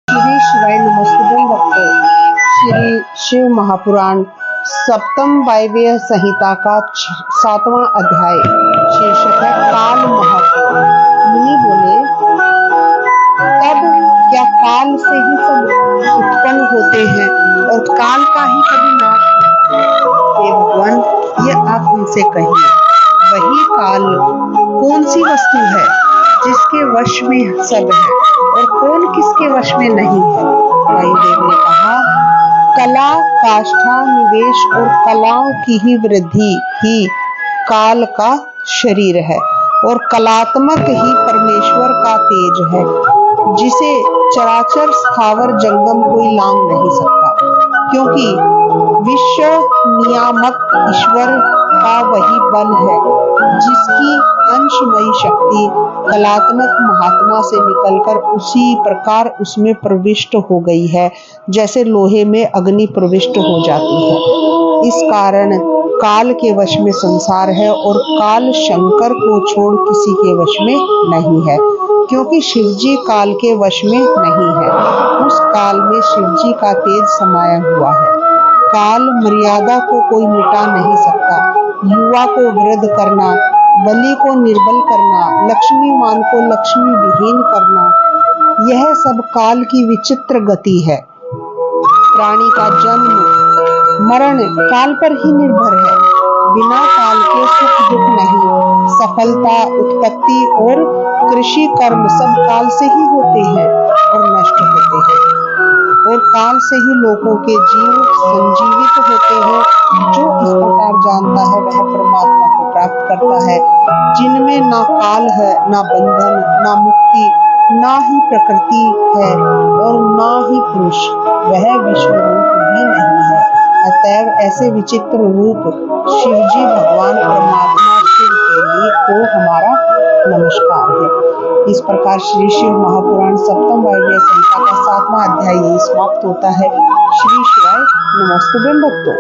श्री शिवाय नमस्तुभ्यं भक्तों। श्री शिव महापुराण सप्तम वायव्य संहिता का 7वां अध्याय शीर्षक है काल महत्व। मुनि बोले, तब क्या काल से ही सब उत्पन्न होते हैं और काल का ही कभी नाश होता है? हे भगवान, ये आप हमसे कहिए, वही काल कौन सी वस्तु है जिसके वश में सब है और कौन किसके वश में नहीं है? वायुदेव ने कहा, कला, काष्ठा, निवेश और कलाओं की ही वृद्धि ही काल का शरीर है और कलात्मक ही परमेश्वर का तेज है, जिसे चराचर स्थावर जंगम कोई लांग नहीं सकता, क्योंकि विश्व नियामक ईश्वर का वही बल है जिसकी अंशमयी शक्ति कलात्मक महात्मा से निकलकर उसी प्रकार उसमें प्रविष्ट हो गई है जैसे लोहे में अग्नि प्रविष्ट हो जाती है। इस कारण काल के वश में संसार है और काल शंकर को छोड़ किसी के वश में नहीं है, क्योंकि शिवजी काल के वश में नहीं है। उस काल में शिवजी का तेज समाया हुआ है। काल मर्यादा को कोई मिटा नहीं सकता। युवा को वृद्ध करना, बलि को निर्बल करना, लक्ष्मीमान को लक्ष्मी विहीन करना, यह सब काल की विचित्र गति है। प्राणी का जन्म मरण काल पर ही निर्भर है। बिना काल के सुख दुख नहीं। सफलता, उत्पत्ति और कृषि कर्म सब काल से ही होते हैं और नष्ट होते हैं, और काल से ही लोगों के जीव संजीवित होते हैं। जो इस प्रकार जानता है वह परमात्मा को प्राप्त करता है, जिनमें ना काल है, ना बंधन, ना मुक्ति, ना ही प्रकृति है और ना ही पुरुष, वह विश्व रूप भी नहीं है। अतएव ऐसे विचित्र रूप शिवजी भगवान परमात्मा शिव के लिए को हमारा नमस्कार है। इस प्रकार श्री शिव महापुराण सप्तम वायव्य संहिता का 7वां अध्याय यही समाप्त होता है। श्री शिवाय नमस्तुभ्यं भक्तों।